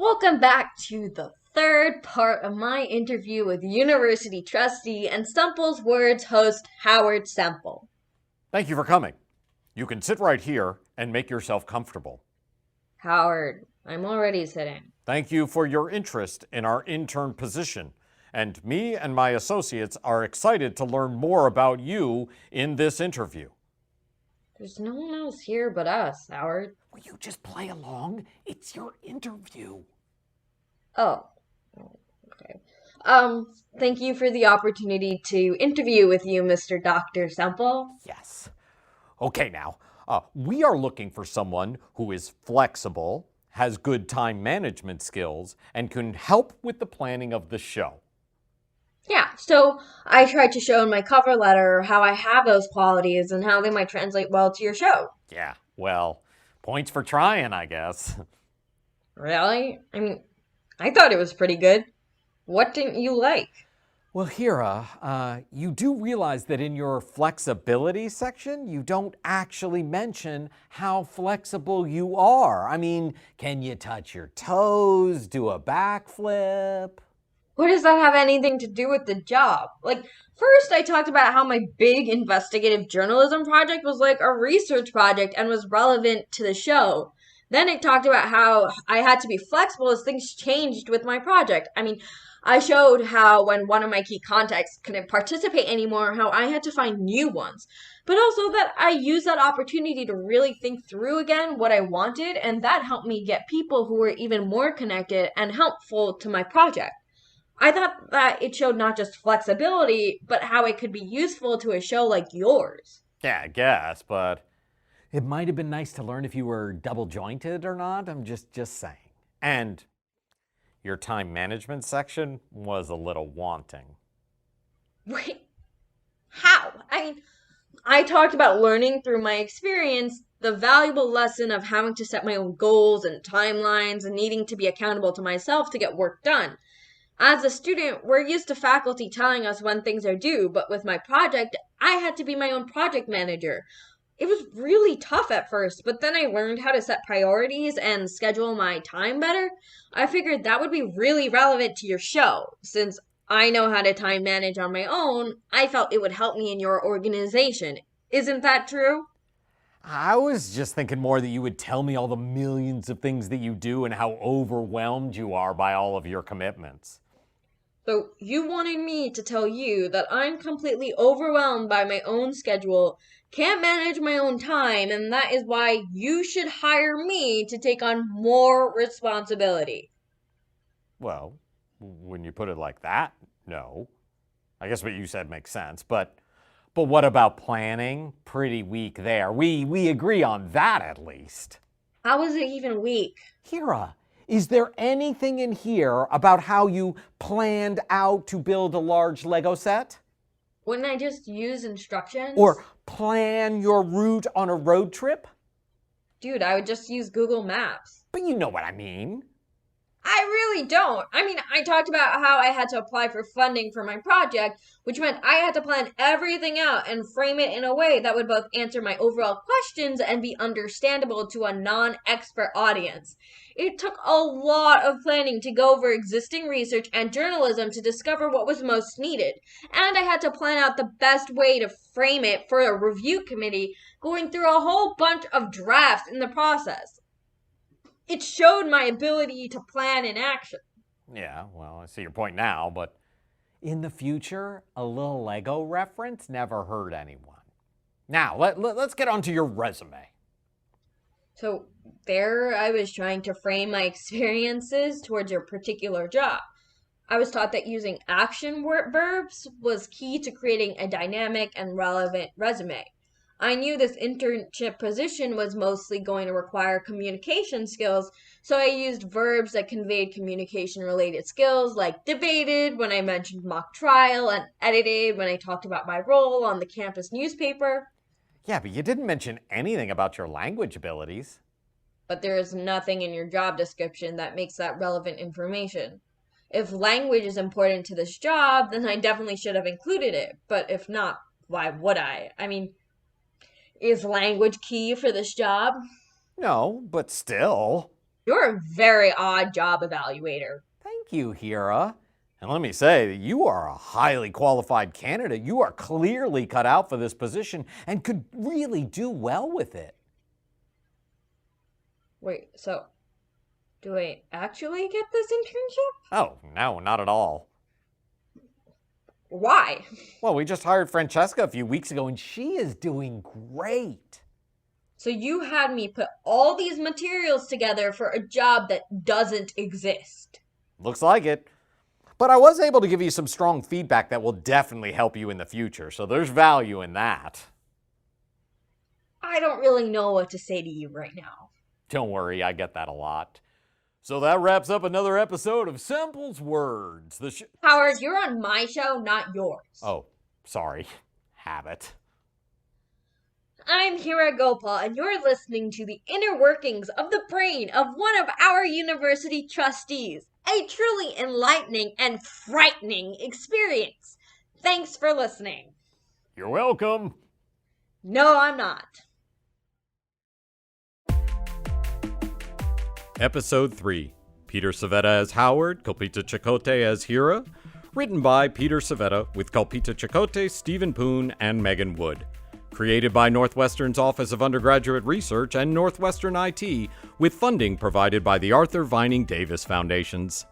Welcome back to the third part of my interview with University Trustee and Stumple's Words host Howard Semple. Thank you for coming. You can sit right here and make yourself comfortable. Howard, I'm already sitting. Thank you for your interest in our intern position. And me and my associates are excited to learn more about you in this interview. There's no one else here but us, Howard. Will you just play along? It's your interview. Oh, okay. Thank you for the opportunity to interview with you, Mr. Dr. Semple. Yes. Okay, now, we are looking for someone who is flexible, has good time management skills, and can help with the planning of the show. Yeah, so I tried to show in my cover letter how I have those qualities and how they might translate well to your show. Yeah, well, points for trying, I guess. Really? I thought it was pretty good. What didn't you like? Well, Hira, you do realize that in your flexibility section, you don't actually mention how flexible you are. I mean, can you touch your toes, do a backflip? What does that have anything to do with the job? First I talked about how my big investigative journalism project was like a research project and was relevant to the show. Then it talked about how I had to be flexible as things changed with my project. I showed how when one of my key contacts couldn't participate anymore, how I had to find new ones. But also that I used that opportunity to really think through again what I wanted, and that helped me get people who were even more connected and helpful to my project. I thought that it showed not just flexibility, but how it could be useful to a show like yours. Yeah, I guess, but it might have been nice to learn if you were double jointed or not. I'm just saying. And your time management section was a little wanting. Wait, how? I talked about learning through my experience the valuable lesson of having to set my own goals and timelines and needing to be accountable to myself to get work done. As a student, we're used to faculty telling us when things are due, but with my project, I had to be my own project manager. It was really tough at first, but then I learned how to set priorities and schedule my time better. I figured that would be really relevant to your show. Since I know how to time manage on my own, I felt it would help me in your organization. Isn't that true? I was just thinking more that you would tell me all the millions of things that you do and how overwhelmed you are by all of your commitments. So you wanted me to tell you that I'm completely overwhelmed by my own schedule, can't manage my own time, and that is why you should hire me to take on more responsibility. Well, when you put it like that, no. I guess what you said makes sense, but what about planning? Pretty weak there. We agree on that at least. How is it even weak? Hira, is there anything in here about how you planned out to build a large Lego set? Wouldn't I just use instructions? Or plan your route on a road trip? Dude, I would just use Google Maps. But you know what I mean. I really don't. I talked about how I had to apply for funding for my project, which meant I had to plan everything out and frame it in a way that would both answer my overall questions and be understandable to a non expert audience. It took a lot of planning to go over existing research and journalism to discover what was most needed, and I had to plan out the best way to frame it for a review committee, going through a whole bunch of drafts in the process. It showed my ability to plan in action. Yeah, well, I see your point now, but in the future, a little Lego reference never hurt anyone. Now, let's get on to your resume. So there I was trying to frame my experiences towards a particular job. I was taught that using verbs was key to creating a dynamic and relevant resume. I knew this internship position was mostly going to require communication skills, so I used verbs that conveyed communication related skills like debated when I mentioned mock trial and edited when I talked about my role on the campus newspaper. Yeah, but you didn't mention anything about your language abilities. But there is nothing in your job description that makes that relevant information. If language is important to this job, then I definitely should have included it. But if not, why would I? Is language key for this job? No, but still. You're a very odd job evaluator. Thank you, Hira. And let me say, you are a highly qualified candidate. You are clearly cut out for this position and could really do well with it. Wait, so do I actually get this internship? Oh, no, not at all. Why? Well, we just hired Francesca a few weeks ago and she is doing great. So you had me put all these materials together for a job that doesn't exist. Looks like it. But I was able to give you some strong feedback that will definitely help you in the future, so there's value in that. I don't really know what to say to you right now. Don't worry, I get that a lot. So that wraps up another episode of Samples Words. Howard, you're on my show, not yours. Oh, sorry. Habit. I'm Hira Gopal, and you're listening to the inner workings of the brain of one of our university trustees. A truly enlightening and frightening experience. Thanks for listening. You're welcome. No, I'm not. Episode 3. Peter Civetta as Howard, Kalpita Chakotay as Hira. Written by Peter Civetta with Kalpita Chakotay, Stephen Poon, and Megan Wood. Created by Northwestern's Office of Undergraduate Research and Northwestern IT, with funding provided by the Arthur Vining Davis Foundations.